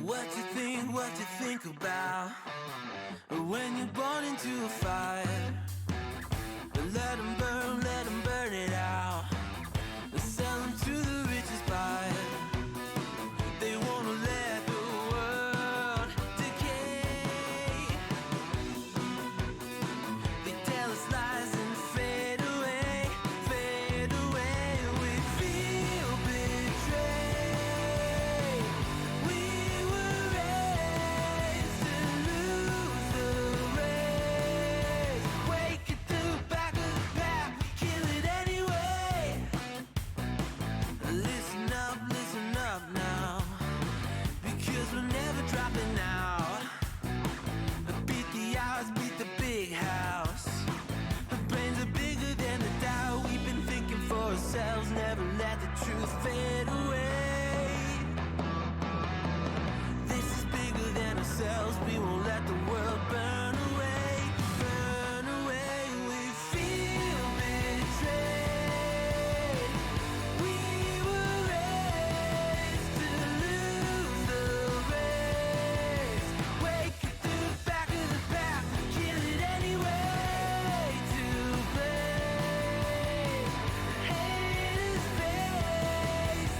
What you think about when you're born into a fire? Let them burn it out. Sell them to the richest buyer. They wanna let the world decay. They tell us lies and fade away, fade away. We feel betrayed. We were raised to lose the race. Wake at the back of the pack, kill it anyway. Listen up now, because we're never dropping out. Beat the odds, beat the big house. The brains are bigger than the doubt. We've been thinking for ourselves, never let the truth fade away. This is bigger than ourselves, we won't let the world burn away, burn away. We feel betrayed. We were raised to lose the race. Wake at the back of the pack, kill it anyway. To blame, haters face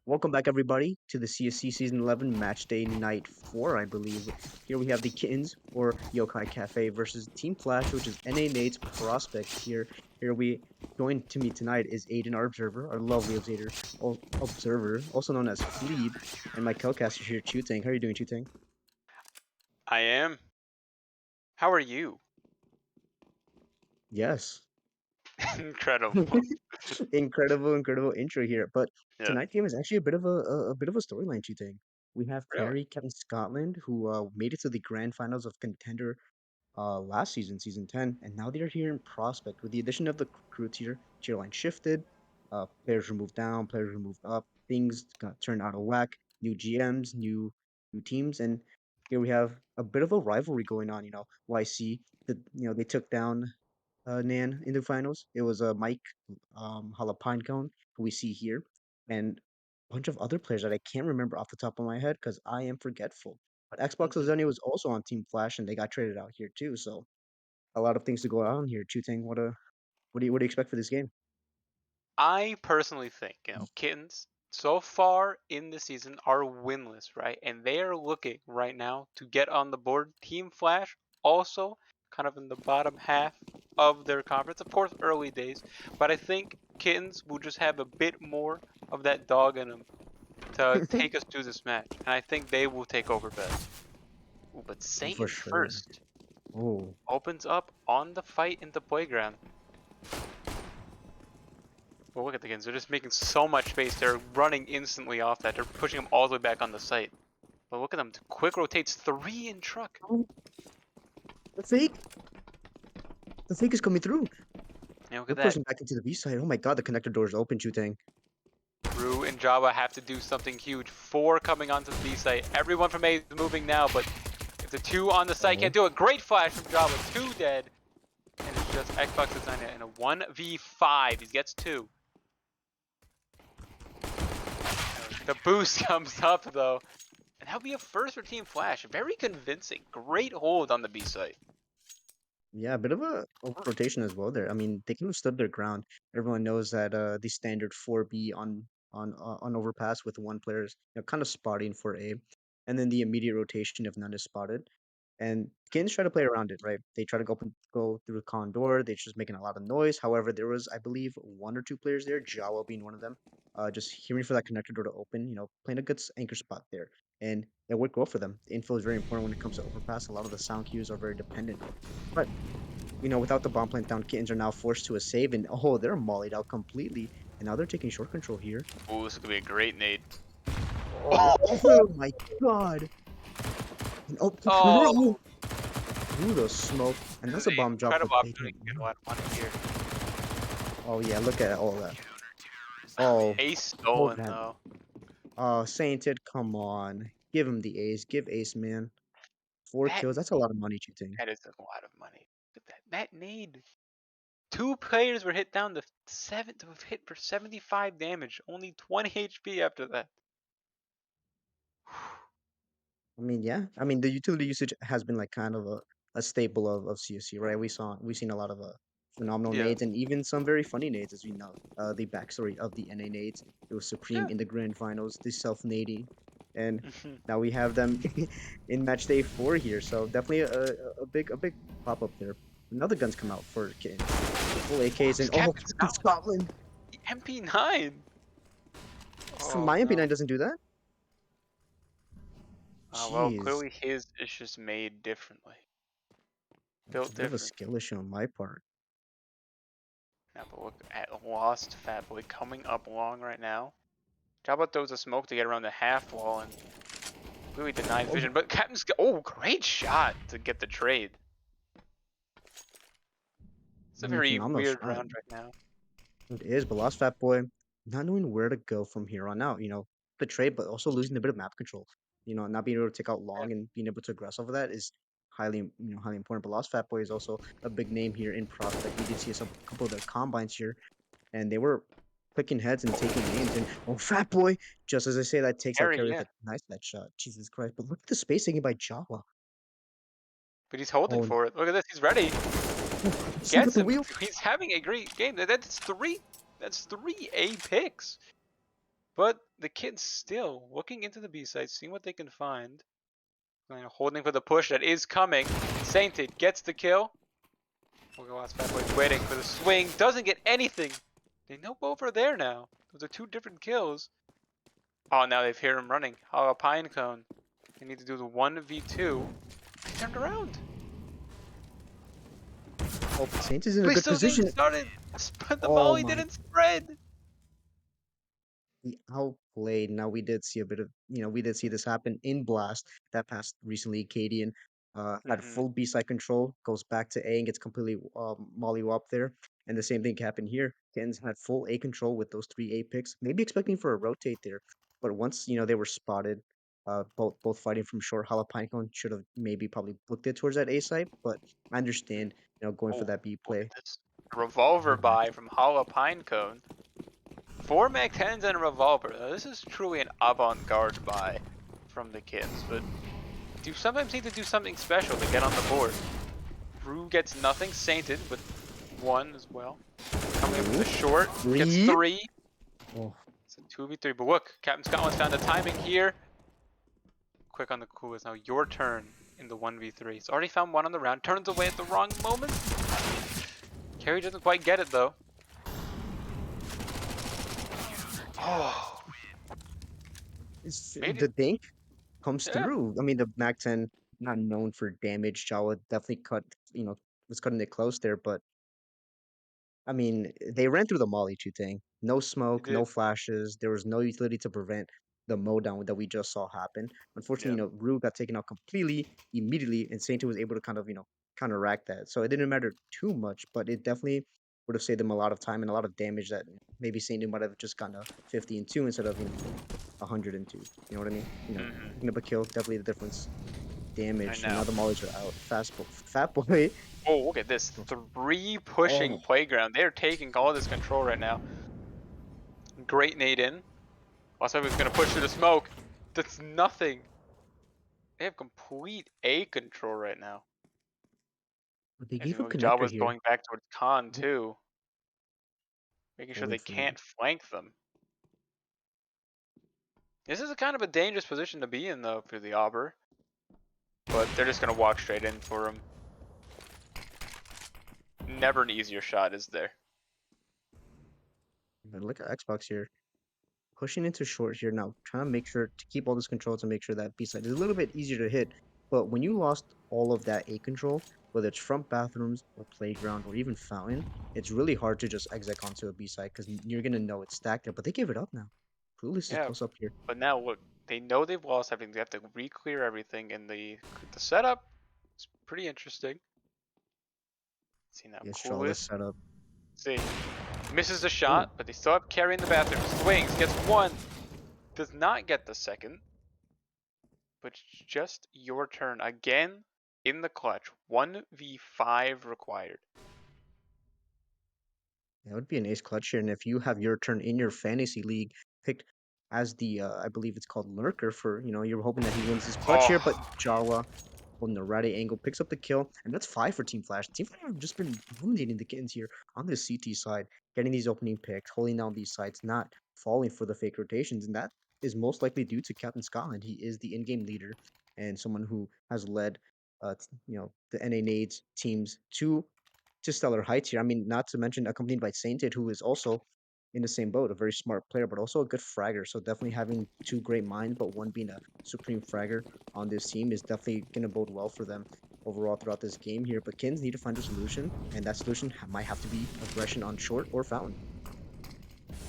Welcome back, everybody, to the CSC Season 11 Match Day Night 4, I believe. Here we have the Kittens, or Yokai Cafe, versus Team Flash, which is NA Nate's Prospect. Joined to me tonight is Aiden, our observer, our lovely observer, also known as Fleeb, and my co-caster here, Chutang. How are you doing, Chutang? I am. How are you? Yes. Incredible. Incredible intro here. But Yeah. tonight's game is actually a bit of a storyline, Chutang. We have Really? Prairie Captain Scotland, who made it to the grand finals of Contender last season, season 10, and now they're here in Prospect. With the addition of the crew tier line shifted, players were moved down, players were moved up, things got turned out of whack, new GMs, new teams, and here we have a bit of a rivalry going on. YC, they took down NAN in the finals. It was Mike Jalapinecone, who we see here, and a bunch of other players that I can't remember off the top of my head because I am forgetful. But Xbox Mhm. Lasagna was also on Team Flash, and they got traded out here too. So a lot of things to go on here. Chutang, what do you expect for this game? I personally think, Kittens so far in the season are winless, right? And they are looking right now to get on the board. Team Flash also kind of in the bottom half of their conference. Of course, early days, but I think Kittens will just have a bit more of that dog in them to take us to this match, and I think they will take over best. Ooh, but For Satan sure. first Oh, opens up on the fight in the playground. Well, look at the Kittens. They're just making so much space. They're running instantly off that. They're pushing them all the way back on the site. But look at them. Quick rotates 3 in truck. oh, the fake! The fake is coming through. And look They're at that. pushing back into the B side. Oh my god, the connector door is open, Chutang. Rue and Java have to do something huge. 4 coming onto the B site. Everyone from A is moving now, but if the 2 on the site Oh, can't do it, great flash from Java. 2 dead. And it's just Xbox Designer in a 1v5. He gets 2. The boost comes up, though. And that'll be a first for Team Flash. Very convincing. Great hold on the B site. yeah, a bit of a over rotation as well there. I mean, they kind of stood their ground. Everyone knows that the standard 4B on overpass with one player is kind of spotting for A, and then the immediate rotation if none is spotted. And Kings try to play around it, right? They try to go through the con door. They're just making a lot of noise. However, there was, I believe, one or two players there, Jawa being one of them, just hearing for that connector door to open. Playing a good anchor spot there, and it worked well for them. The info is very important when it comes to overpass. A lot of the sound cues are very dependent, but without the bomb plant down, Kittens are now forced to a save, and oh, they're mollied out completely, and now they're taking short control here. Ooh, this is gonna be a great nade. Oh my god! And oh, through Oh, the smoke, and this is that's a an bomb drop, but incredible they opportunity didn't to get a know. lot of money here. Oh yeah, look at all that. Oh, Ace hold stolen that. though. Oh, Sainted, come on, give him the ace, give Ace man 4 kills. That's a lot of money cheating. That is a lot of money. Look at that. That nade. 2 players were hit down to hit for 75 damage. Only 20 HP after that. I mean, yeah. I mean, the utility usage has been like kind of a staple of CSC, right? We've seen a lot of phenomenal Yeah. nades and even some very funny nades, as we know. The backstory of the NA nades, it was supreme Yeah. in the grand finals, the self nading, and now we have them in match day 4 here. So definitely a big pop up there. Another guns come out for Kittens. Full Oh, AKs it's and oh, Captain Captain Scotland. Scotland. The MP9. From Oh my MP9 no. doesn't do that. Well, Jeez, clearly his is just made differently. it's a Built bit of a different. skill issue on my part. Now, but look at Lost Fat Boy coming up long right now. Jabba throws a smoke to get around the half wall and really denies Oh, vision. But oh, great shot to get the trade. It's a I mean, very phenomenal weird shot. round right now. It is, but Lost Fat Boy not knowing where to go from here on out. The trade, but also losing a bit of map control. Not being able to take out Yeah. long and being able to aggress over that is highly important. But Lost Fat Boy is also a big name here in Prospect. We did see a couple of the combines here, and they were clicking heads and taking names. And oh, Fat Boy, just as I say, that takes out Carry, carry with yeah. a nice that shot. Jesus Christ! But look at the spacing by Java. But he's holding Oh, for it. Look at this. He's ready. sleep with Gets the him. wheel. He's having a great game. That's 3. That's 3 A picks. But the kids still looking into the B site, seeing what they can find. Holding for the push that is coming. Sainted gets the kill. Last Bad Boy's waiting for the swing. Doesn't get anything. They know both are there now. Those are two different kills. Oh, now they've heard him running. Oh, a pine cone. They need to do the 1v2. He turned around. Oh, but Saint is in a We good still didn't position. started. But the Oh volley my, didn't spread. he outplayed. Now we did see a bit of, we did see this happen in Blast that passed recently. Cadian had Mm-hmm. full B side control, goes back to A and gets completely molly up there. And the same thing happened here. Kittens had full A control with those three A picks, maybe expecting for a rotate there. But once, they were spotted, both fighting from short, Jalapinecone should have maybe probably booked it towards that A side. But I understand, going for Oh, that B look play. at this. A revolver Mhm. buy from Hala Pinecone. 4 Mag 10s and a revolver. Now, this is truly an avant-garde buy from the kids, but you sometimes need to do something special to get on the board. Rue gets nothing, Sainted with 1 as well. Coming in from the Ooh, short, gets three. 3. Oh, It's a 2v3, but look, Captain Scotland's found the timing here. Quick on the cool, it's now your turn in the 1v3. He's already found 1 on the round, turns away at the wrong moment. Carrie doesn't quite get it though. Oh, made it. the dink comes Yeah, through. I mean, the Mac 10 not known for damage. Jawa definitely was cutting it close there, but I mean, they ran through the Molly 2 thing. No they smoke, no did. flashes. There was no utility to prevent the mowdown that we just saw happen. Unfortunately, Yeah. Rue got taken out completely immediately, and Saint was able to kind of, counteract that. So it didn't matter too much, but it definitely would have saved them a lot of time and a lot of damage that maybe Saint might have just gotten a 50 and 2 instead of, 100 and 2. You know what I mean? Mm-hmm. Picking up a kill, definitely the difference. I Damage, and know. now the mollies are out. Fat boy. Oh, look at this. 3 pushing Oh, playground. They're taking all this control right now. Great nade in. Last time he was going to push through the smoke. That's nothing. They have complete A control right now. but they As you gave a know, connector Jawa's here. going back towards Khan Oh, too. Making sure holding they for now. can't flank them. This is a kind of a dangerous position to be in though for the Auber. But they're just going to walk straight in for him. Never an easier shot, is there? But look at Xbox here. Pushing into short here now, trying to make sure to keep all this control to make sure that B side is a little bit easier to hit. But when you lost all of that A control, whether it's front bathrooms or playground or even fountain, it's really hard to just exec onto a B side because you're gonna know it's stacked there. But they give it up now. Clueless is Yeah, close up here. but now look, they know they've lost everything. They have to re-clear everything, and the setup is pretty interesting. See now, Yeah, Strawless Coolest. setup. See, misses the Oh, shot, but they still have carry in the bathroom. Swings, gets 1, does not get the second, but it's just your turn again in the clutch. 1v5 required. that would be an ace clutch here. And if you have your turn in your fantasy league picked as the, I believe it's called lurker for, you're hoping that he wins this clutch here, but Oh, Jawa on the right angle picks up the kill, and that's 5 for Team Flash. Team Flash have just been dominating the Kittens here on the CT side, getting these opening picks, holding down these sides, not falling for the fake rotations, and that is most likely due to Captain Scotland. He is the in-game leader and someone who has led, the NA Nades teams to stellar heights here. I mean, not to mention accompanied by Sainted, who is also in the same boat, a very smart player, but also a good fragger. So definitely having two great minds, but one being a supreme fragger on this team is definitely going to bode well for them overall throughout this game here. But Kins need to find a solution, and that solution might have to be aggression on short or fountain.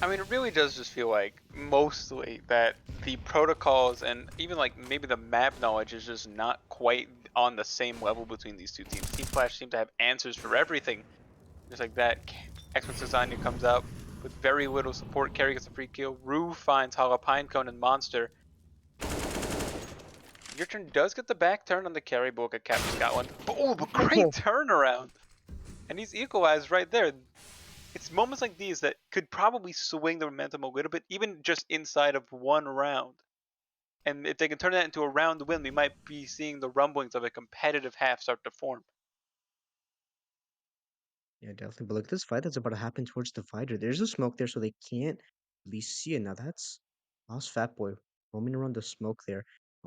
I mean, it really does just feel like mostly that the protocols and even like maybe the map knowledge is just not quite on the same level between these two teams. Team Flash seem to have answers for everything. Just like that, Xbox Lasagna comes out with very little support. Carry gets a free kill. Rue finds Hala Pinecone and Monster. Your turn does get the back turn on the carry book at Captain Scotland. Oh, but great Oh, turnaround! And he's equalized right there. It's moments like these that could probably swing the momentum a little bit, even just inside of one round. And if they can turn that into a round win, we might be seeing the rumblings of a competitive half start to form. yeah, definitely. But look at this fight that's about to happen towards the fighter. There's a smoke there, so they can't at least see it. Now that's Lost Fat Boy roaming around the smoke there.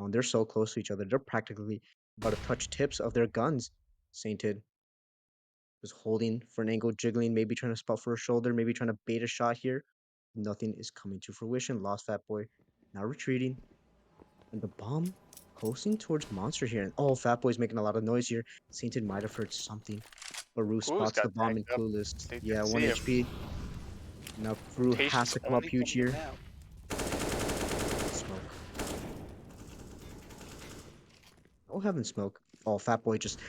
They're so close to each other. They're practically about to touch tips of their guns. Sainted was holding for an angle, jiggling, maybe trying to spot for a shoulder, maybe trying to bait a shot here. Nothing is coming to fruition. Lost Fat Boy now retreating. And the bomb posting towards Monster here. And oh, Fat Boy's making a lot of noise here. Sainted might have heard something. But Rue Clueless spots the got bomb tagged in up. Clueless. They Yeah, didn't 1 see him. HP. Now Rue has Rotation's to come up only huge coming in here. now. Smoke. No having smoke. Oh, Fat Boy just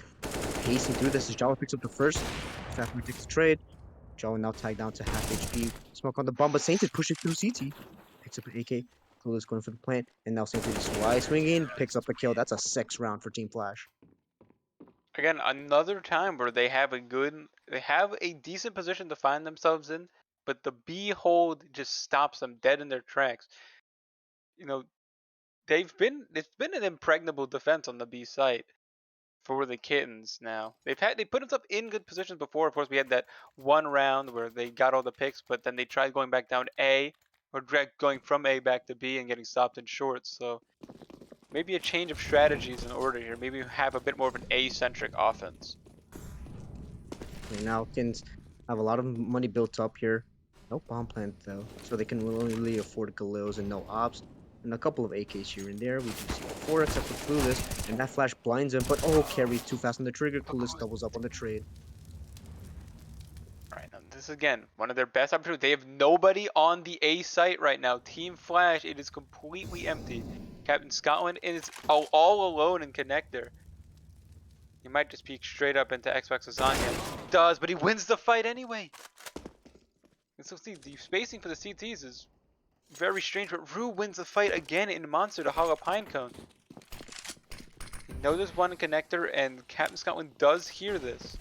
pacing through this as Jawa picks up the first. Fat Boy takes the trade. Jawa now tagged down to half HP. Smoke on the bomb, but Sainted pushes through CT. Picks up an AK. Clueless going for the plant. And now Sainted is wide swinging. Picks up a kill. That's a 6 round for Team Flash. Again, another time where they have a decent position to find themselves in, but the B hold just stops them dead in their tracks. You know, it's been an impregnable defense on the B site for the Kittens now. They put themselves in good positions before. Of course, we had that one round where they got all the picks, but then they tried going back down A or going from A back to B and getting stopped in shorts. So maybe a change of strategies in order here. Maybe have a bit more of an A-centric offense. Okay, now Kins have a lot of money built up here. No bomb plant though, so they can willingly afford Galeos and no ops. And a couple of AKs here and there. We do see the 4x up with Clueless, and that flash blinds him, but oh, carries too fast on the trigger. Clueless doubles up on the trade. All right, now this is again one of their best opportunities. They have nobody on the A site right now. Team Flash, it is completely empty. Captain Scotland is all alone in connector. He might just peek straight up into Xbox Lasagna. He does, but he wins the fight anyway. And so see, the spacing for the CTs is very strange, but Rue wins the fight again in Monster to Hollow Pinecone. He knows there's one connector, and Captain Scotland does hear this.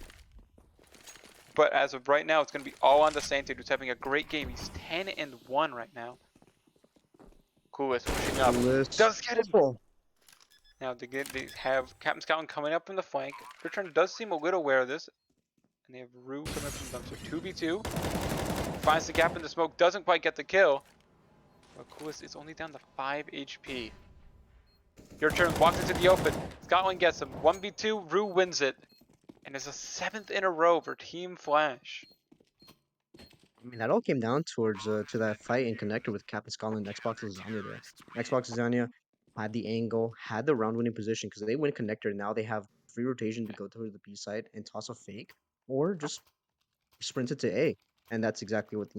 But as of right now, it's going to be all on the Sainted, who's having a great game. He's 10-1 right now. Coolest pushing up. Clueless. Does get him. Oh, Now they have Captain Scotland coming up from the flank. Bertrand does seem a little aware of this. And they have Rue coming up from the dumpster. 2v2. Finds the gap in the smoke. Doesn't quite get the kill. But Coolest is only down to 5 HP. Your turn. Walks into the open. Scotland gets him. 1v2. Rue wins it. And it's a 7th in a row for Team Flash. I mean, that all came down towards to that fight in connector with Captain Scotland and Xbox Lasagna there. Xbox Lasagna had the angle, had the round winning position because they win connector. Now they have free rotation to go to the B side and toss a fake or just sprint it to A. And that's exactly what,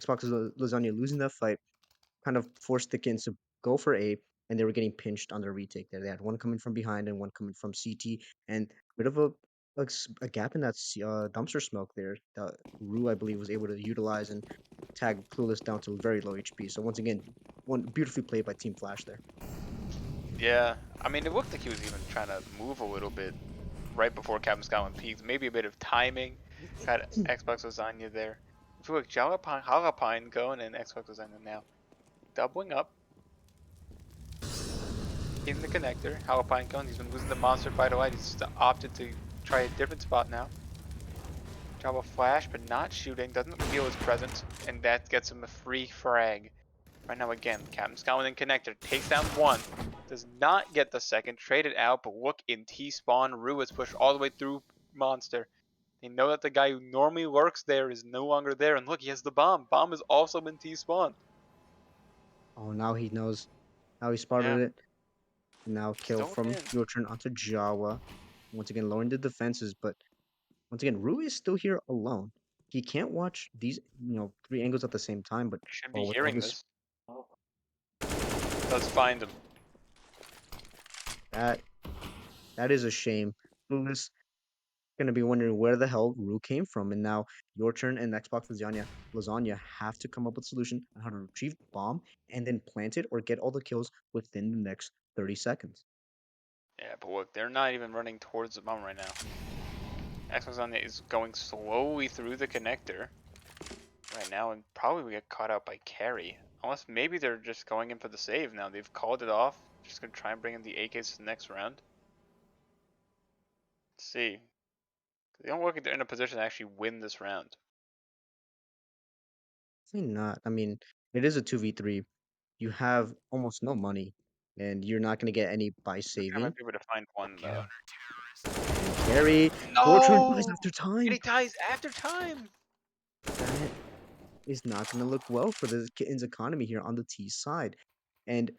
Xbox Lasagna losing that fight kind of forced the Kins to go for A, and they were getting pinched on their retake there. They had one coming from behind and one coming from CT, and bit of a gap in that dumpster smoke there that Rue, I believe, was able to utilize and tag Clueless down to very low HP. So once again, one beautifully played by Team Flash there. Yeah, I mean, it looked like he was even trying to move a little bit right before Captain Scotland peaked. Maybe a bit of timing. Got Xbox Lasagna there. I feel like Jalapine going and Xbox Lasagna now. Doubling up in the connector. Jalapine going. He's been losing the monster fight a lot. He's opted to try a different spot now. Java flash, but not shooting. Doesn't reveal his presence. And that gets him a free frag. Right now, again, Captain Scotland in connector takes down one, does not get the second, traded out, but look in T-spawn, Rue is pushed all the way through Monster. They know that the guy who normally lurks there is no longer there, and look, he has the bomb. Bomb is also in T-spawn. Oh, now he knows. Now he Yeah, spotted it. Now kill still from in. your turn onto Jawa. Once again, lowering the defenses, but once again, Rui is still here alone. He can't watch these, 3 angles at the same time. But Should be oh, with all hearing this, this. Does find him. that that is a shame. Clueless gonna be wondering where the hell Rue came from, and now your turn and Xbox Lasagna have to come up with a solution on how to retrieve the bomb and then plant it or get all the kills within the next 30 seconds. Yeah, but look, they're not even running towards the bomb right now. Exosun is going slowly through the connector right now, and probably will get caught out by carry. Unless maybe they're just going in for the save now. They've called it off. Just gonna try and bring in the AKs to the next round. Let's see. They don't look like they're in a position to actually win this round. Probably not. I mean, it is a 2v3. you have almost no money, and you're not gonna get any by I saving. might be able to find one though. Yeah. And carry torture dies No! after And time. he dies after time. That is not gonna look well for the Kittens economy here on the T side. And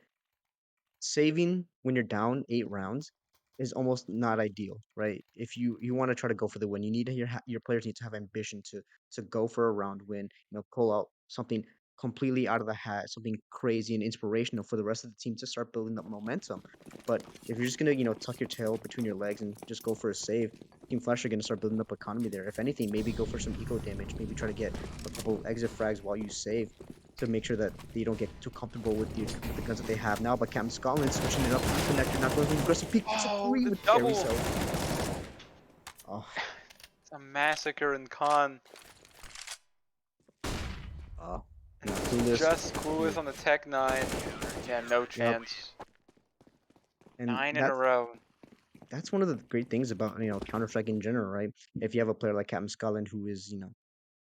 saving when you're down 8 rounds is almost not ideal, right? If you want to try to go for the win, you need to your players need to have ambition to go for a round win, pull out something completely out of the hat, something crazy and inspirational for the rest of the team to start building up momentum. But if you're just gonna, tuck your tail between your legs and just go for a save, Team Flash are gonna start building up economy there. If anything, maybe go for some eco damage, maybe try to get a couple exit frags while you save to make sure that they don't get too comfortable with the guns that they have now. But Captain Scotland switching it up on connector, not going for an aggressive peek. Gets a Oh, three the with carry. double. So, oh, It's a massacre in Con. uh, And clueless just clueless here. on the Tech 9. Yeah, no Yep, chance. and 9 in a row. that's one of the great things about Counter Strike in general, right? If you have a player like Captain Scotland who is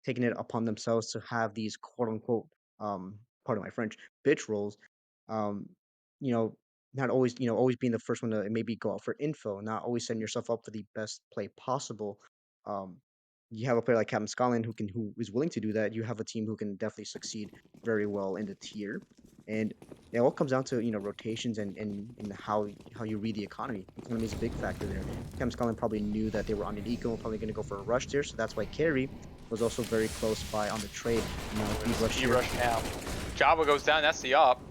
taking it upon themselves to have these quote unquote pardon my French bitch roles, um, you know, not always, always being the first one to maybe go out for info, not always setting yourself up for the best play possible. Um, you have a player like Captain Scotland who is willing to do that. You have a team who can definitely succeed very well in the tier. And it all comes down to, rotations and how you read the economy. Economy is a big factor there. Captain Scotland probably knew that they were on an eco and probably going to go for a rush there, so that's why Carry was also very close by on the trade. Now B rush B here. rush now. Jabba goes down. That's the op.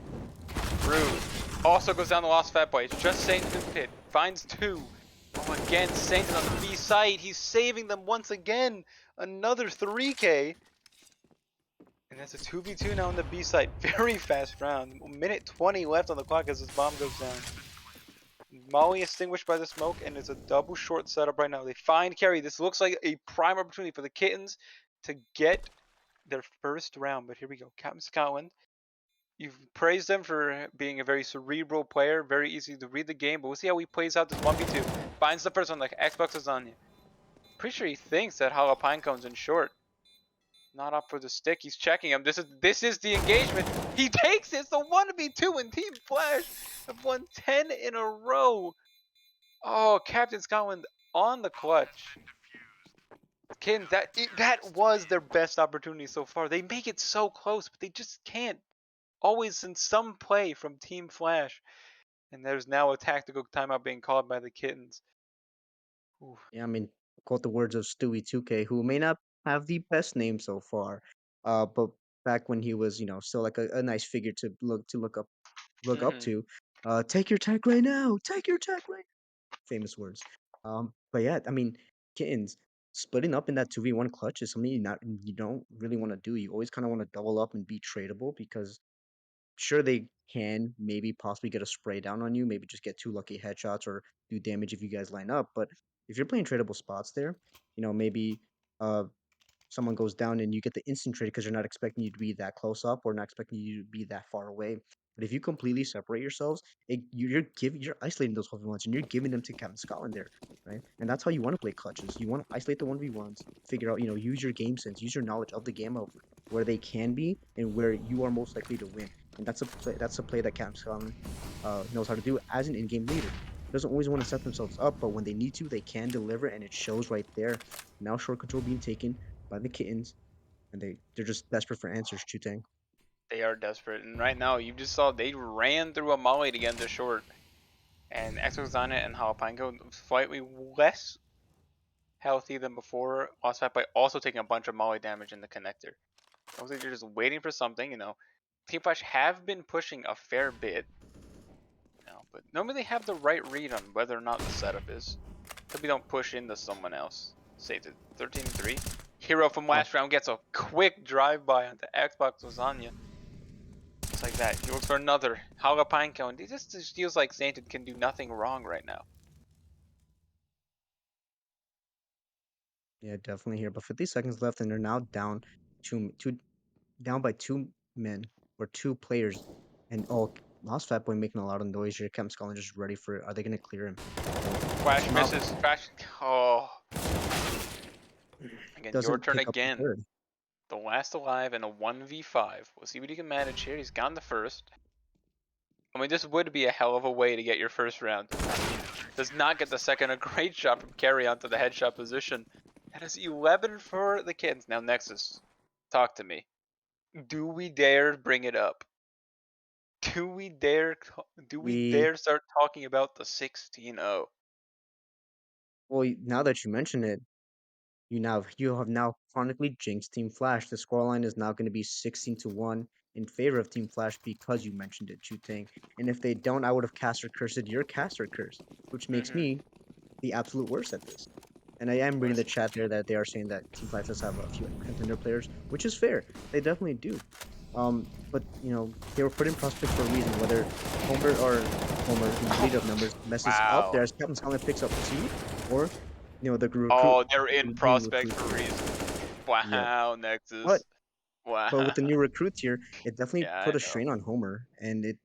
Rude. Also goes down the Lost Fat Boy. It's just Saint in the pit. Finds two. Oh, again, Saint is on the B site. He's saving them once again. Another 3K. And that's a 2v2 now on the B site. Very fast round. Minute 20 left on the clock as this bomb goes down. Molly extinguished by the smoke, and it's a double short setup right now. They find carry. This looks like a prime opportunity for the Kittens to get their first round. But here we go. Captain Scotland. You've praised them for being a very cerebral player, very easy to read the game, but we'll see how he plays out this 1v2. Finds the first one, like Xbox is on you. Pretty sure he thinks that Hollow Pinecone's in short. Not up for the stick. He's checking him. This is the engagement. He takes it. It's the 1v2 in Team Flash have won 10 in a row. Oh, Captain Scotland on the clutch. Ken, that was their best opportunity so far. They make it so close, but they just can't. Always in some play from Team Flash. And there's now a tactical timeout being called by the Kittens. Ooh. Yeah, I mean, quote the words of Stewie 2K, who may not have the best name so far, but back when he was, still like a nice figure to look up to. Take your tech right now. Take your tech right. Famous words. But yeah, I mean, Kittens splitting up in that 2v1 clutch is something you don't really want to do. You always kind of want to double up and be tradable because sure they can maybe possibly get a spray down on you, maybe just get two lucky headshots or do damage if you guys line up. But if you're playing tradable spots there, maybe uh someone goes down and you get the instant trade because they're not expecting you to be that close up or not expecting you to be that far away. But if you completely separate yourselves, you're isolating those 1v1s and you're giving them to Captain Scotland there, right? And that's how you want to play clutches. You want to isolate the 1v1s, figure out, use your game sense, use your knowledge of the game of where they can be and where you are most likely to win. And that's a play that Captain Scotland knows how to do as an in-game leader. Doesn't always want to set themselves up, but when they need to, they can deliver, and it shows right there. Now short control being taken by the Kittens, and they're just desperate for answers, Chutang. They are desperate. And right now, you just saw they ran through a molly to get into short. And Exoxana and Jalapeno slightly less healthy than before. Lost Fat by also taking a bunch of molly damage in the connector. Looks like they're just waiting for something, Team Flash have been pushing a fair bit. But normally they have the right read on whether or not the setup is. Hope we don't push into someone else. Saved it. 13-3. Hero from Oh, last round gets a quick drive-by onto Xbox Lasagna. Just like that. He looks for another. Hagapinko. And this just feels like Sainted can do nothing wrong right now. yeah, definitely here. But 50 seconds left, and they're now down by two men or two players, and Lost Fat Boy making a lot of noise here. Captain Scotland just ready for it. Are they gonna clear him? Flash Not misses. Flash. Oh. Again, your doesn't turn pick up the again. third. The last alive in a 1v5. We'll see what he can manage here. He's gotten the first. I mean, this would be a hell of a way to get your first round. Does not get the second. A great shot from Carry onto the headshot position. That is 11 for the Kittens. Now, Nexus, talk to me. Do we dare bring it up? Do we dare? Do we We dare start talking about the 16-0? well, now that you mention it, you have now chronically jinxed Team Flash. The scoreline is now going to be 16-1 in favor of Team Flash because you mentioned it, Chutang. And if they don't, I would have caster cursed your caster curse, which makes Mm-hmm. me the absolute worst at this. And I am reading the Listen, chat there that they are saying that Team Flash does have a few contender players, which is fair. They definitely do. But they were put in prospect for a reason. Whether Homer, the leader of numbers, messes up wow. there as Captain Scarlet picks up two, or the recruit, Oh, they're in the new prospect recruits for a here. reason. Yep. Wow, But Nexus. but with Wow. the new recruits here, it definitely Yeah, I put a know. strain on Homer, and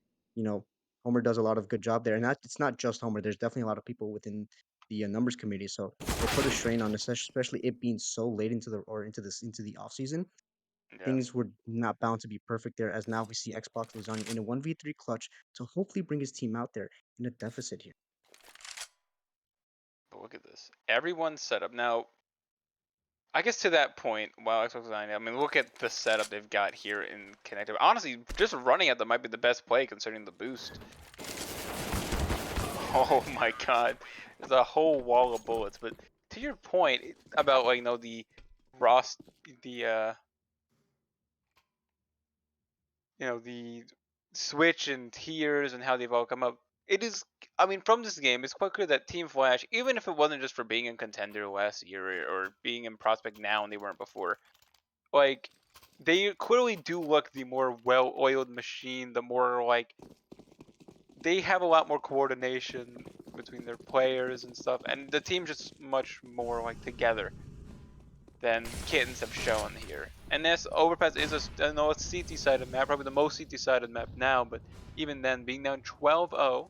Homer does a lot of good job there. And it's not just Homer. There's definitely a lot of people within the numbers committee, so it put a strain on, especially it being so late into the off season. Yeah. Things were not bound to be perfect there, as now we see Xbox Lasagna in a 1v3 clutch to hopefully bring his team out there in a deficit here. But look at this. Everyone's set up. Now, I guess to that point, while Xbox Line, I mean, look at the setup they've got here in Connective. Honestly, just running at them might be the best play considering the boost. Oh my god. There's a whole wall of bullets. But to your point about, like, the Ross, the, the Switch and tiers and how they've all come up, it is, I mean, from this game, it's quite clear that Team Flash, even if it wasn't just for being in contender last year or being in prospect now and they weren't before, like, they clearly do look the more well-oiled machine, the more, like, they have a lot more coordination between their players and stuff, and the team's just much more, like, together than Kittens have shown here. And this Overpass is I know it's CT-sided map, probably the most CT-sided map now, but even then, being down 12-0,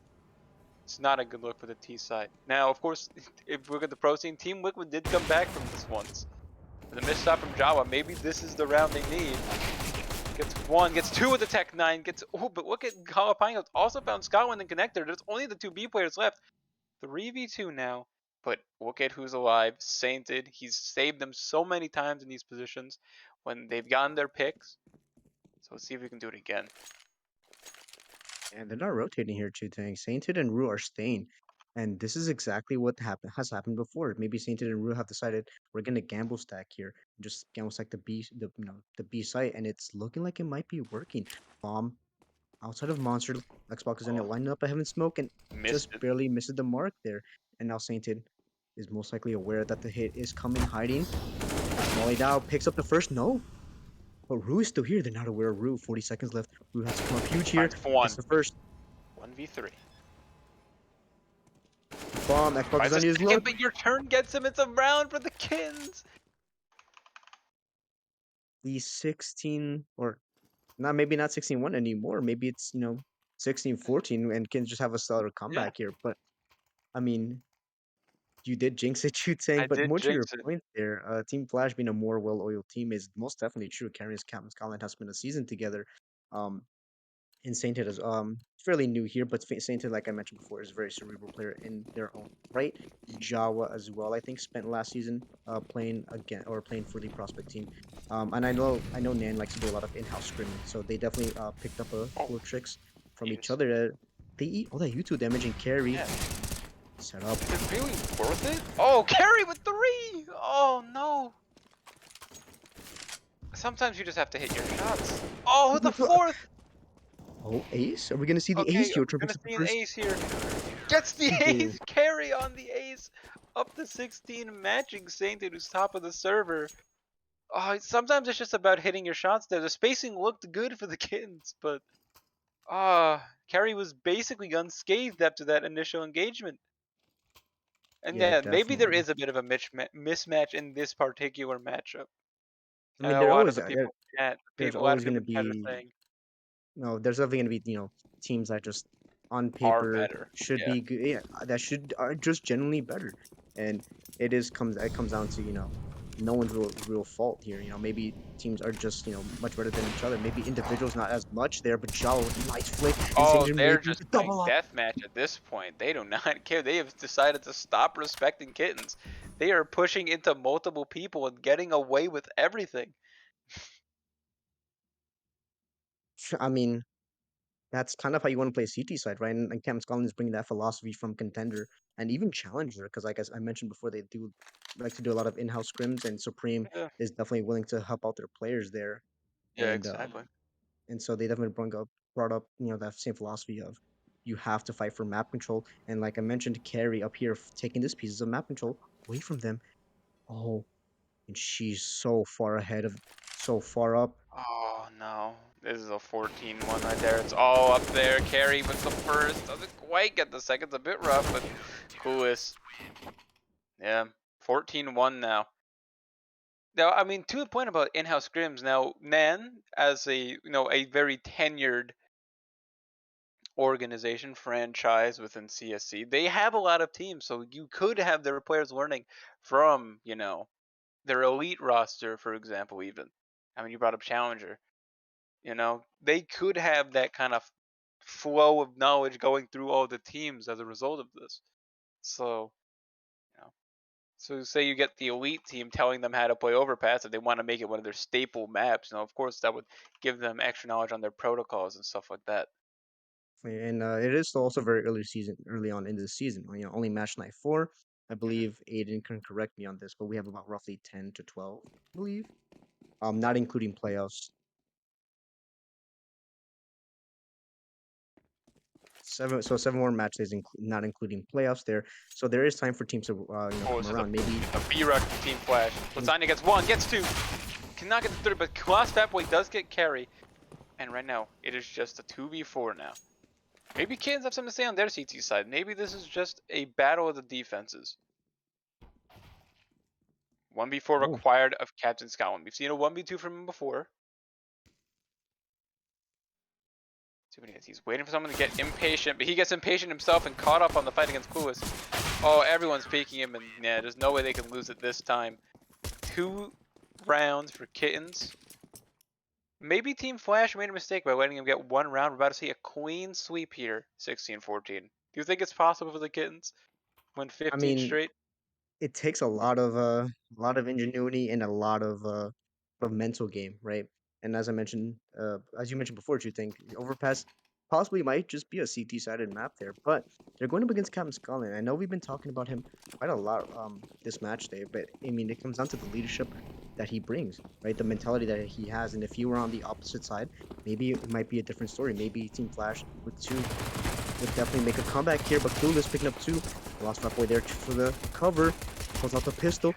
it's not a good look for the T side. Now, of course, if we look at the Pro Team, Team Liquid did come back from this once. With a missed shot from Jawa, maybe this is the round they need. Gets one, gets two with the Tech 9, but look at Jalapeno. Also found Scotland and Connector. There's only the two B players left. 3v2 now, but look at who's alive. Sainted. He's saved them so many times in these positions when they've gotten their picks. So let's see if we can do it again. And they're not rotating here, two things. Sainted and Rue are staying. And this is exactly what has happened before. Maybe Sainted and Rue have decided we're gonna gamble stack here. Just gamble stack the B site, and it's looking like it might be working. Bomb outside of Monster, Xbox is in it, Oh, lining up a heaven smoke and missed just it. barely misses the mark there. And now Sainted is most likely aware that the hit is coming, hiding. Molly Dow picks up the first. No. But Rue is still here. They're not aware of Rue. 40 seconds left. Rue has to come up huge here. Finds Gets one. the first. 1v3. Bomb. Xbox Finds is a on his second, look. but your turn gets him. It's a round for the Kins. The 16, or not, maybe not 16-1 anymore. Maybe it's 16-14 and can just have a stellar Yeah, comeback here. But I mean, you did jinx it, you saying. I But did more to your jinx it. point there, Team Flash being a more well-oiled team is most definitely true. Carrying Captain Scotland has been a season together. Um, and Sainted is fairly new here, but Sainted, like I mentioned before, is a very cerebral player in their own right. Jawa as well, I think, spent last season playing again or playing for the prospect team. And I know NAN likes to do a lot of in-house scrimming, so they definitely picked up a Oh, couple of tricks from each Eves. other. They eat all that YouTube damage and carry Yeah. set up. Is it really worth it? Oh, carry with 3! Oh, no. Sometimes you just have to hit your shots. Oh, the fourth! Oh, ace? Are we gonna see the Okay, ace? I'm Yotra gonna picks up the see an first. ace here. Gets the We do. ace! Carry on the ace! Up to 16, matching Sainted, who's top of the server. Oh, sometimes it's just about hitting your shots there. The spacing looked good for the Kittens, but Carry was basically unscathed after that initial engagement. And Yeah, yeah, maybe there definitely. is a bit of a mismatch in this particular matchup. I mean, A lot of the people in chat, there's a lot of always people gonna in chat are be saying no, there's definitely gonna be teams that just on are paper better. should Yeah. be good, yeah, that should are just genuinely better, and it comes down to no one's real fault here. Maybe teams are just much better than each other. Maybe individuals not as much there, but Jalo with a nice flick and Oh, Zaden they're waiting with just the playing double up. deathmatch at this point. They do not care. They have decided to stop respecting Kittens. They are pushing into multiple people and getting away with everything. I mean, that's kind of how you want to play CT side, right? And Cam Scotland is bringing that philosophy from contender and even challenger, because like as I mentioned before, they do like to do a lot of in-house scrims, and Supreme Yeah, is definitely willing to help out their players there, yeah, and exactly. so they definitely brought up that same philosophy of you have to fight for map control, and like I mentioned, Carrie up here taking this pieces of map control away from them. Oh, and she's so far ahead of, so far up. Oh no. This is a 14-1 right there. It's all up there. Carry with the first. Doesn't quite get the second. It's a bit rough, but Clueless. Yeah. 14-1 now. Now, I mean, to the point about in-house scrims, now NAN, as a very tenured organization, franchise within CSC, they have a lot of teams, so you could have their players learning from, their elite roster, for example, even. I mean, you brought up Challenger. They could have that kind of flow of knowledge going through all the teams as a result of this. So, you know, so say you get the elite team telling them how to play Overpass if they want to make it one of their staple maps. Of course, that would give them extra knowledge on their protocols and stuff like that. And it is still also very early on in the season. Only match night 4. I Hmm. believe Aiden can correct me on this, but we have about roughly 10 to 12, I believe. Not including playoffs. Seven more matches, not including playoffs there. So there is time for teams to Oh, come this is a, around. Maybe a B-Rush from Team Flash. in, Lasagna gets one, gets two. Cannot get the third, but Class Fat Boy does get carry. And right now, it is just a 2v4 now. Maybe Kittens have something to say on their CT side. Maybe this is just a battle of the defenses. 1v4 oh, required of Captain Scotland. We've seen a 1v2 from him before. See what he is. He's waiting for someone to get impatient, but he gets impatient himself and caught up on the fight against Clueless. Oh, everyone's peeking him, and yeah, there's no way they can lose it this time. 2 rounds for Kittens. Maybe Team Flash made a mistake by letting him get 1 round. We're about to see a clean sweep here, 16-14. Do you think it's possible for the Kittens? Win I 15 mean, straight? it takes a lot of ingenuity and a lot of mental game, right? And as I mentioned, as you mentioned before, do you think Overpass possibly might just be a CT sided map there, but they're going up against Captain Scotland. I know we've been talking about him quite a lot this match day, but I mean it comes down to the leadership that he brings, right? The mentality that he has, and if you were on the opposite side, maybe it might be a different story. Maybe Team Flash with 2 would definitely make a comeback here, but Clueless picking up 2. Lost Fat Boy there for the cover. Pulls out the pistol.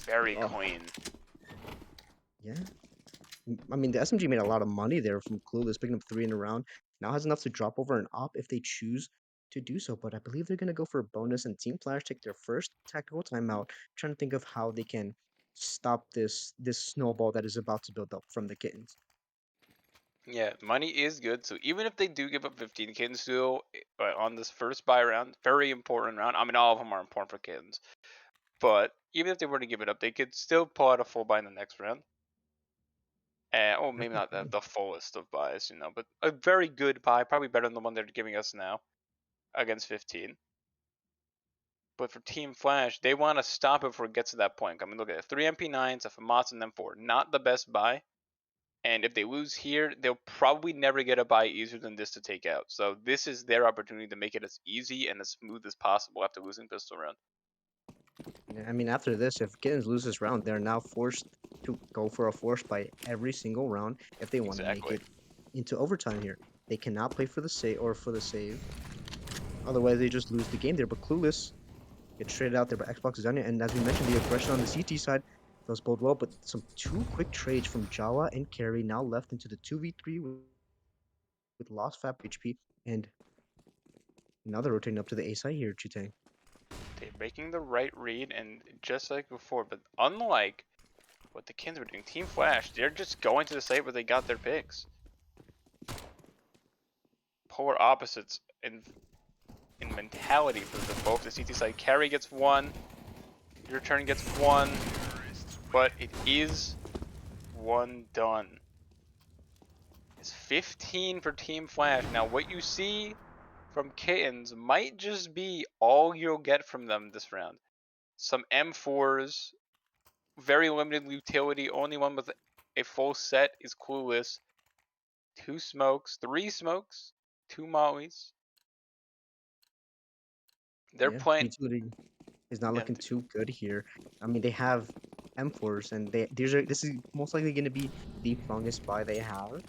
Very Oh, clean. yeah. I mean, the SMG made a lot of money there from Clueless, picking up 3 in a round. Now has enough to drop over an op if they choose to do so, but I believe they're going to go for a bonus, and Team Flash take their first tactical timeout, trying to think of how they can stop this snowball that is about to build up from the Kittens. Yeah, money is good. So even if they do give up 15, Kittens still on this first buy round, very important round. I mean, all of them are important for Kittens. But even if they were to give it up, they could still pull out a full buy in the next round. Oh, maybe not Definitely. the fullest of buys, but a very good buy, probably better than the one they're giving us now against 15. But for Team Flash, they want to stop it before it gets to that point. I mean, look at it. 3 MP9s, a FAMAS, and then 4. Not the best buy. And if they lose here, they'll probably never get a buy easier than this to take out. So this is their opportunity to make it as easy and as smooth as possible after losing pistol round. Yeah, I mean, after this, if Kittens lose this round, they're now forced to go for a force by every single round if they want to make Exactly. it into overtime here. They cannot play for the save or for the save. Otherwise, they just lose the game there. But Clueless gets traded out there by Xbox Zania. And as we mentioned, the aggression on the CT side does bode well. But some 2 quick trades from Jawa and Carry now left into the 2v3 with lost FAP HP. And now they're rotating up to the A side here, Chitang. They're making the right read, and just like before, but unlike what the Kins were doing, Team Flash, they're just going to the site where they got their picks. Polar opposites in mentality for both the CT side. Carry gets 1, your turn gets 1. but it is one done. It's 15 for Team Flash. Now, what you see from Kittens might just be all you'll get from them this round. Some M4s, very limited utility. Only one with a full set is Clueless. 2 smokes, 3 smokes, 2 mollies. They're Yeah, playing. utility is not Yeah, looking too good here. I mean, they have M4s, and this is most likely going to be the longest buy they have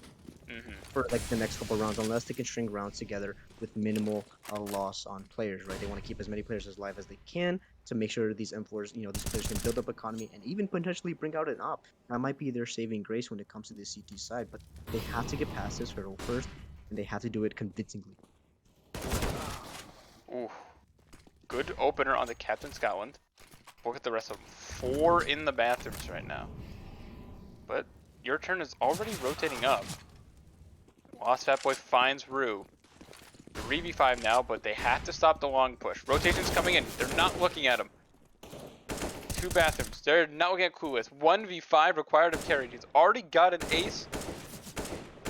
for like the next couple rounds, unless they can string rounds together with minimal loss on players, right? They want to keep as many players as live as they can to make sure these M4s, these players can build up economy and even potentially bring out an op. That might be their saving grace when it comes to the CT side, but they have to get past this hurdle first, and they have to do it convincingly. Ooh, good opener on the Captain Scotland. Look at the rest of them. 4 in the bathrooms right now. But your turn is already rotating up. Lost Fat Boy finds Rue. 3v5 now, but they have to stop the long push. Rotation's coming in. They're not looking at him. 2 bathrooms. They're not looking at Clueless. 1v5 required of carry. He's already got an ace.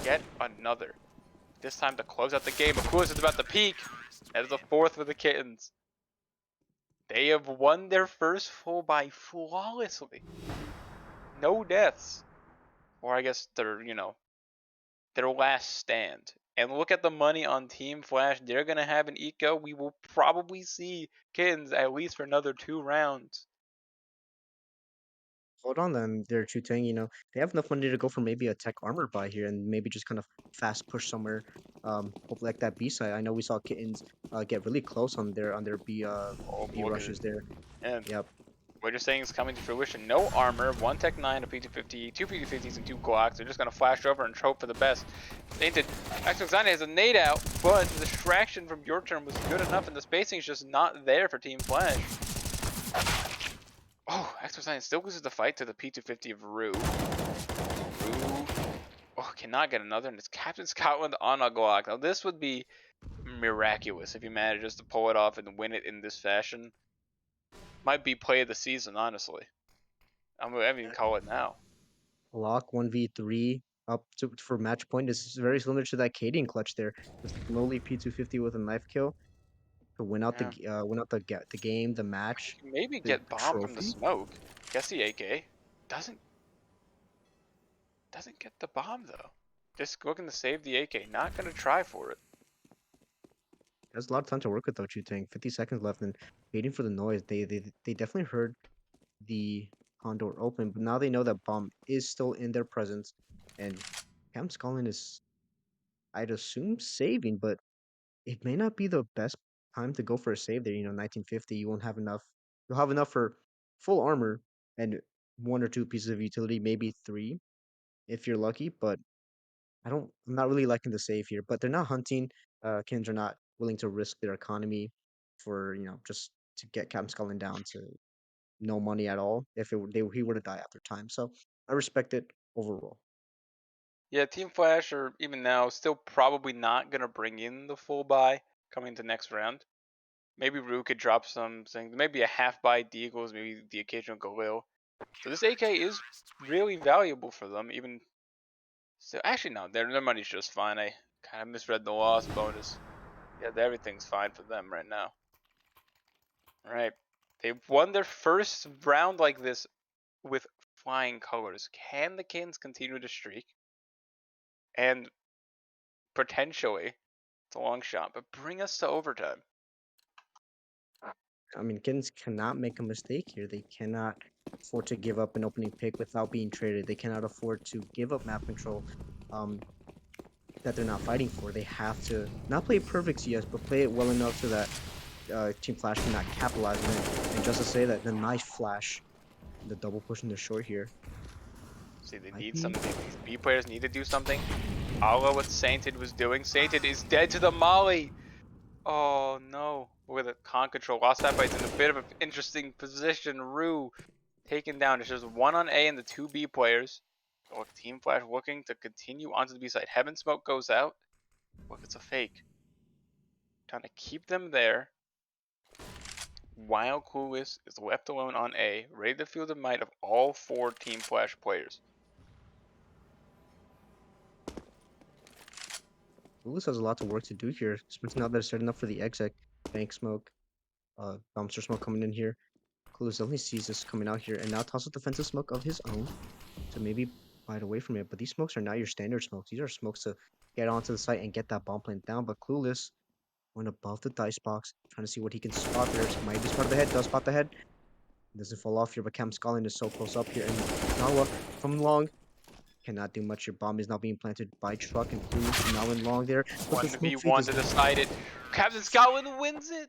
Get another. This time to close out the game. But Clueless is about to peak. That is a 4th for the Kittens. They have won their first full buy flawlessly. No deaths. Or I guess their last stand. And look at the money on Team Flash. They're going to have an eco. We will probably see Kittens at least for another 2 rounds. Hold on then, they're Chutang, they have enough money to go for maybe a tech armor buy here and maybe just kind of fast push somewhere. Hopefully like that B side. I know we saw Kittens get really close on their Oh, B look at it. rushes there. And Yep. what you're saying is coming to fruition. No armor, 1 Tech 9, a P250, 2 P250s, and 2 Glocks. They're just going to flash over and hope for the best. Tainted. Axoxana has a nade out, but the distraction from your turn was good enough, and the spacing is just not there for Team Flash. Oh, Axoxana still loses the fight to the P250 of Rue. Rue. Oh, cannot get another, and it's Captain Scotland on a Glock. Now, this would be miraculous if he manages to pull it off and win it in this fashion. Might be play of the season, honestly. I mean, I even call it now. Lock 1v3 up to for match point is very similar to that Cadian clutch there. Just lowly P250 with a knife kill to Yeah. win out the game, the match, Maybe the get bombed from the trophy. smoke. Guess the AK doesn't get the bomb though. Just looking to save the AK. Not gonna try for it. There's a lot of time to work with though, Chutang. 50 seconds left and waiting for the noise. They definitely heard the condor open, but now they know that bomb is still in their presence, and Cam Scullin is, I'd assume, saving, but it may not be the best time to go for a save there. 1950, you won't have enough. You'll have enough for full armor and 1 or 2 pieces of utility, maybe 3 if you're lucky. But I'm not really liking the save here. But they're not hunting. Kins are not willing to risk their economy for just to get Captain Scullin down to no money at all if he were to die after time. So I respect it overall. Yeah, Team Flash or even now still probably not gonna bring in the full buy coming to next round. Maybe Rue could drop something. Maybe a half buy Deagles, maybe the occasional Galil. So this AK is really valuable for them. Even so, actually no, their money's just fine. I kind of misread the loss bonus. Yeah, everything's fine for them right now. Right. They've won their first round like this with flying colors. Can the Kings continue to streak? And potentially, it's a long shot, but bring us to overtime. I mean, Kittens cannot make a mistake here. They cannot afford to give up an opening pick without being traded. They cannot afford to give up map control um, that they're not fighting for. They have to not play perfect, yes, but play it well enough so that Team Flash cannot capitalize on it. And just to say that the nice flash, the double push in the short here See, they might need be. something. These B players need to do something. A la what Sainted was doing. Sainted is dead to the molly. Oh no. With a con control. Lost that bite's in a bit of an interesting position. Rue taken down. It's just 1 on A and the 2 B players. Look, Team Flash looking to continue onto the B side. Heaven Smoke goes out. Look, it's a fake. Trying to keep them there. while Clueless is left alone on A, ready to feel the might of all 4 Team Flash players. Lewis has a lot of work to do here, especially now that they're setting up for the exec. Bank smoke, bouncer smoke coming in here. Clueless definitely sees this coming out here, and now tosses defensive smoke of his own to maybe bite away from it. But these smokes are not your standard smokes. These are smokes to get onto the site and get that bomb plant down. But Clueless went above the dice box, trying to see what he can spot there. Might be spot the head, does spot the head. Doesn't fall off here, but Cam Scotland is so close up here. And Nawa from long cannot do much. Your bomb is now being planted by Truck and Clueless now in long there. But the smoke fade 1v1 is to decide it. Captain Scotland wins it!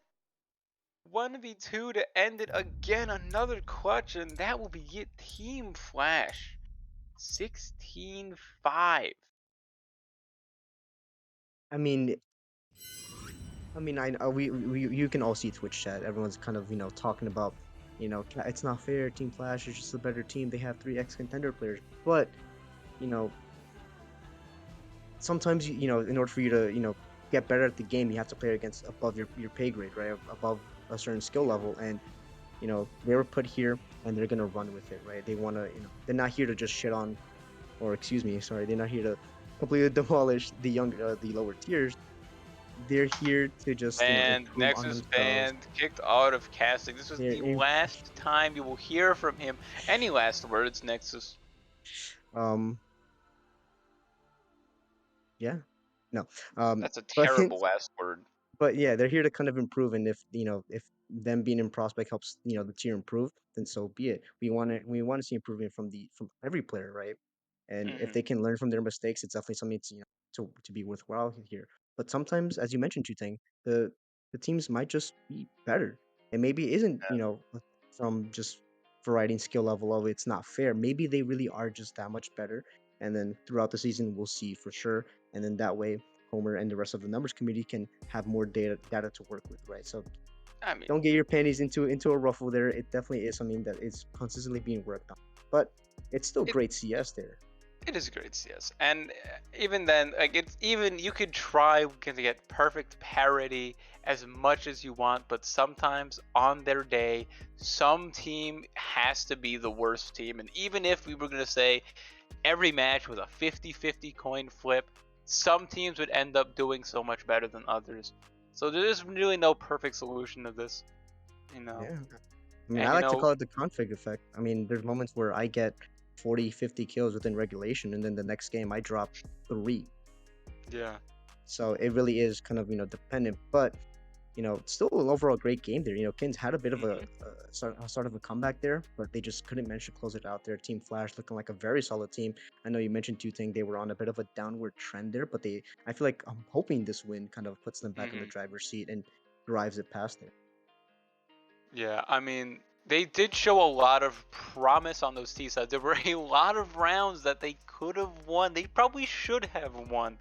1v2 to end it again, another clutch, and that will be it. Team Flash. 16-5. I mean, we you can all see Twitch chat. Everyone's kind of talking about, it's not fair. Team Flash is just a better team. They have 3 ex-contender players, but you know sometimes in order for you to get better at the game, you have to play against above your pay grade, right? Above a certain skill level, and they were put here and they're gonna run with it, right? They want to they're not here to just shit on, or excuse me, sorry, they're not here to completely demolish the lower tiers. They're here to just And improve on Nexus themselves. banned, kicked out of casting. This was They're the last time you will hear from him. Any last words, Nexus? um yeah, no, That's a but terrible last word. but yeah, they're here to kind of improve, and if them being in prospect helps the tier improve, then so be it. We want to see improvement from every player, right? And if Hmm. they can learn from their mistakes, it's definitely something to be worthwhile here. But sometimes, as you mentioned, Tutang, the teams might just be better, and maybe it isn't from just variety and skill level of it's not fair. Maybe they really are just that much better, and then throughout the season we'll see for sure, and then that way Homer and the rest of the numbers community can have more data to work with, right? So I mean, don't get your panties into a ruffle there. It definitely is something that is consistently being worked on, but it's still it great CS there. it is great CS, and even then, like it's even you could try to get perfect parity as much as you want, but sometimes on their day, some team has to be the worst team, and even if we were gonna say every match was a 50-50 coin flip, some teams would end up doing so much better than others. So there's really no perfect solution to this, you know. Yeah. I mean, I And like to call it the config effect. I mean, there's moments where I get 40, 50 kills within regulation, and then the next game I drop 3. yeah. So it really is kind of, dependent. But, it's still an overall great game there. Kins had a bit of Hmm. a sort of a comeback there, but they just couldn't manage to close it out there. Team Flash looking like a very solid team. I know you mentioned two things. They were on a bit of a downward trend there, but I feel like I'm hoping this win kind of puts them back in the Hmm. driver's seat and drives it past there. Yeah, I mean, they did show a lot of promise on those T sides. There were a lot of rounds that they could have won. They probably should have won.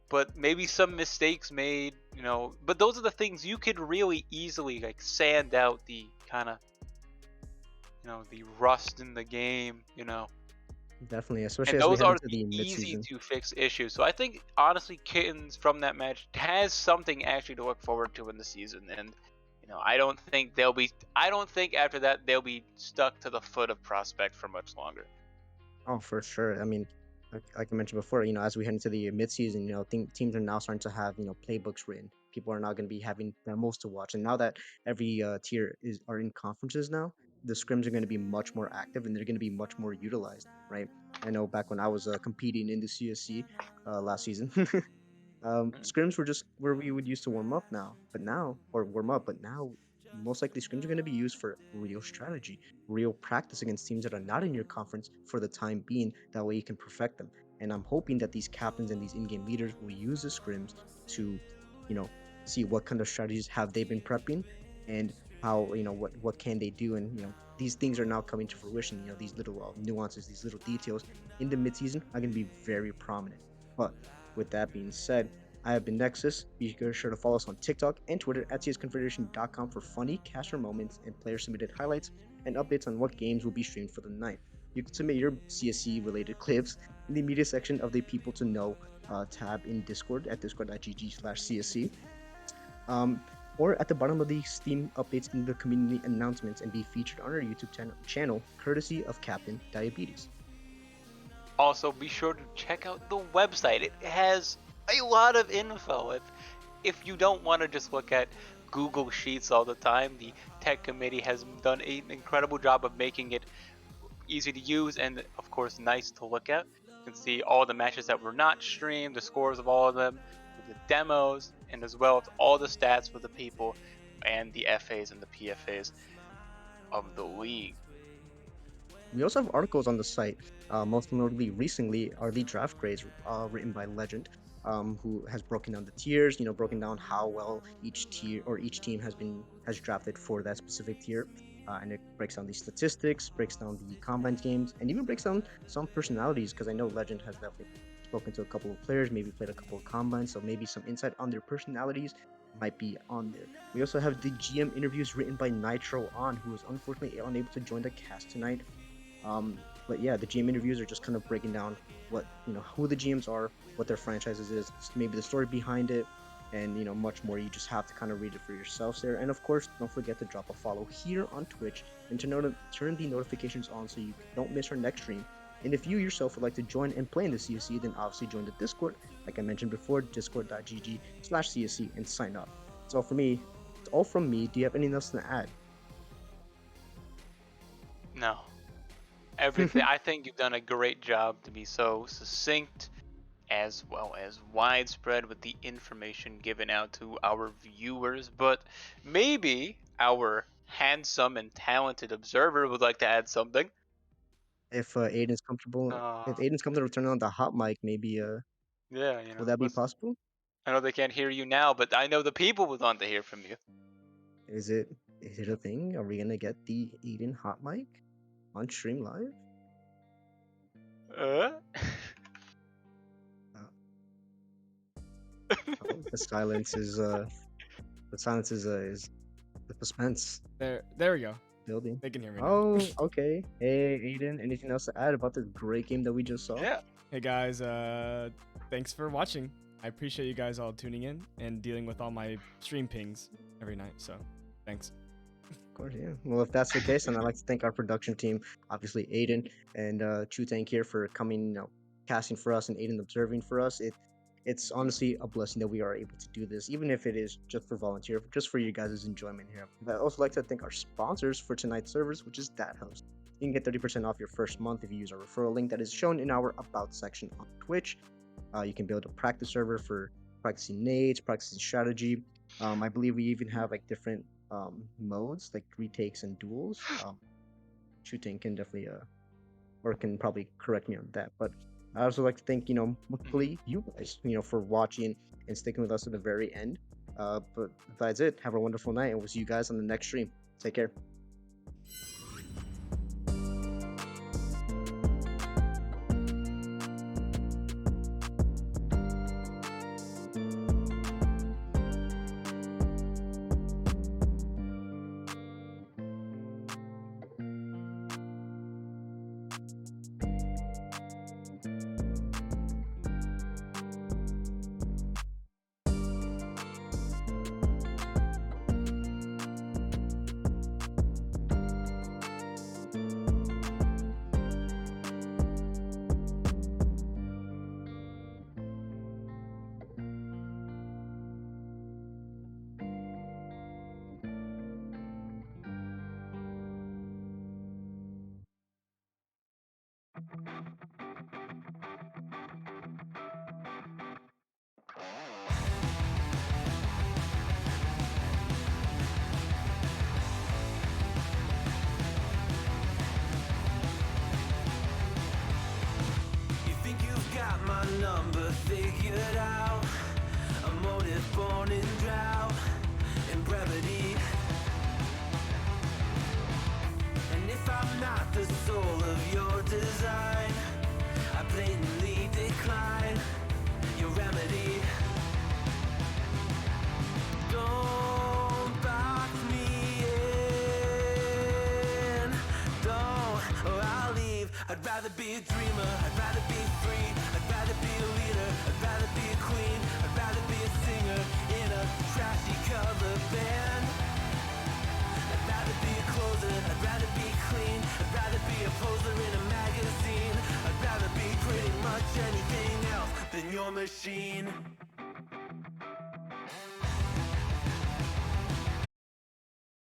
But maybe some mistakes made. But those are the things you could really easily like sand out the kind of, the rust in the game. Definitely, especially And as we those head are into the the easy midseason. to fix issues. So I think honestly, Kittens from that match has something actually to look forward to in the season. And I don't think they'll be. I don't think after that they'll be stuck to the foot of prospect for much longer. Oh, for sure. I mean, like I mentioned before, as we head into the midseason, teams are now starting to have, playbooks written. People are not going to be having the most to watch. And now that every tier are in conferences now, the scrims are going to be much more active and they're going to be much more utilized, right? I know back when I was competing in the CSC last season, Mm. scrims were just where we would use to warm up now, but now, or warm up, but now most likely scrims are going to be used for real strategy, real practice against teams that are not in your conference for the time being. That way you can perfect them. And I'm hoping that these captains and these in-game leaders will use the scrims to, you know, see what kind of strategies have they been prepping and how, what can they do. And, these things are now coming to fruition. These little nuances, these little details in the midseason are going to be very prominent. But with that being said, I have been Nexus. Be sure to follow us on TikTok and Twitter at csconfederation.com for funny caster moments and player submitted highlights and updates on what games will be streamed for the night. You can submit your CSC related clips in the media section of the People to Know tab in Discord at discord.gg/CSC. or at the bottom of the Steam updates in the community announcements and be featured on our YouTube channel, courtesy of Captain Diabetes. Also, be sure to check out the website. It has a lot of info. If you don't want to just look at Google Sheets all the time, the tech committee has done an incredible job of making it easy to use and, of course, nice to look at. You can see all the matches that were not streamed, the scores of all of them, the demos, and as well as all the stats for the people and the FAs and the PFAs of the league. We also have articles on the site. Most notably, recently are the draft grades written by Legend, who has broken down the tiers. Broken down how well each tier or each team has drafted for that specific tier, and it breaks down the statistics, breaks down the combine games, and even breaks down some personalities. Because I know Legend has definitely spoken to a couple of players, maybe played a couple of combines, so maybe some insight on their personalities might be on there. We also have the GM interviews written by Nitro On, who was unfortunately unable to join the cast tonight. But yeah, the GM interviews are just kind of breaking down what who the GMs are, what their franchises is, maybe the story behind it, and much more. You just have to kind of read it for yourselves there. And of course, don't forget to drop a follow here on Twitch and to turn the notifications on so you don't miss our next stream. And if you yourself would like to join and play in the CSC, then obviously join the Discord, like I mentioned before, discord.gg/CSC, and sign up. It's all for me. It's all from me. Do you have anything else to add? No. Everything. I think you've done a great job to be so succinct as well as widespread with the information given out to our viewers. But maybe our handsome and talented observer would like to add something. If Aiden's comfortable, if Aiden's comfortable to turn on the hot mic, maybe Yeah, would that be listen, possible? I know they can't hear you now, but I know the people would want to hear from you. Is it a thing? Are we gonna get the Aiden hot mic on stream live? Uh? Uh, oh, the silence is is the suspense There we go. building. They can hear me now. Oh, okay. Hey, Aiden, anything else to add about this great game that we just saw? Yeah. Hey guys, thanks for watching. I appreciate you guys all tuning in and dealing with all my stream pings every night. So, thanks. Of course, yeah. Well, if that's the case, then I'd like to thank our production team, obviously Aiden and Chu Tank here for coming, casting for us, and Aiden observing for us. It's honestly a blessing that we are able to do this, even if it is just for volunteer, just for you guys' enjoyment here. I'd also like to thank our sponsors for tonight's service, which is DatHost. You can get 30% off your first month if you use our referral link that is shown in our About section on Twitch. You can build a practice server for practicing nades, practicing strategy. I believe we even have like different modes like retakes and duels. Shooting can definitely or can probably correct me on that. But I also like to thank mostly you guys for watching and sticking with us to the very end. But that's it. Have a wonderful night, and we'll see you guys on the next stream. Take care. You think you've got my number figured out? A motive born in drought and brevity. And if I'm not the soul of your design, I blatantly decline your remedy. Don't box me in, don't, or I'll leave. I'd rather be a dreamer, I'd rather be free, I'd rather be a leader, I'd rather be a queen, I'd rather be a singer in a trashy cover band. your machine.